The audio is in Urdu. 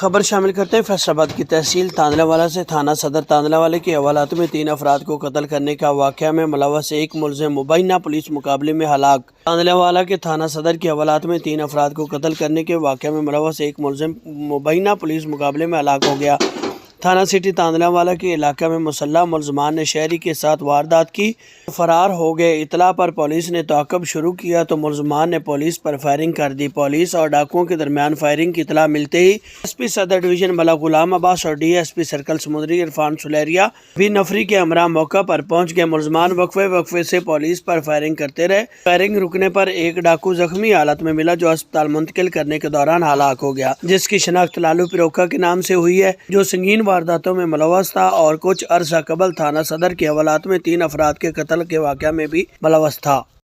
خبر شامل کرتے ہیں فیصل آباد کی تحصیل تاندلہ والا سے تھانہ صدر تاندلہ والے کے حوالات میں 3 افراد کو قتل کرنے کا واقعہ میں ملوث ایک ملزم مبینہ پولیس مقابلے میں ہلاک۔ تاندلہ والا کے تھانہ صدر کے حوالات میں 3 افراد کو قتل کرنے کے واقعہ میں ملوث ایک ملزم مبینہ پولیس مقابلے میں ہلاک ہو گیا۔ تھانہ سٹی تاندلہ والا کے علاقہ میں مسلح ملزمان نے شہری کے ساتھ واردات کی، فرار ہو گئے۔ اطلاع پر پولیس نے تعاقب شروع کیا تو ملزمان نے پولیس پر فائرنگ کر دی۔ پولیس اور ڈاکوؤں کے درمیان فائرنگ کی اطلاع ملتے ہی ایس پی صدر ڈویژن ملک غلام عباس اور ڈی ایس پی سرکل سمندری عرفان سلیریہ بھی نفری کے ہمراہ موقع پر پہنچ گئے۔ ملزمان وقفے سے پولیس پر فائرنگ کرتے رہے۔ فائرنگ رکنے پر ایک ڈاکو زخمی حالت میں ملا جو اسپتال منتقل کرنے کے دوران ہلاک ہو گیا، جس کی شناخت لالو پیروکا کے نام سے ہوئی ہے، جو سنگین وارداتوں میں ملوث تھا اور کچھ عرصہ قبل تھانہ صدر کے حوالات میں 3 افراد کے قتل کے واقعہ میں بھی ملوث تھا۔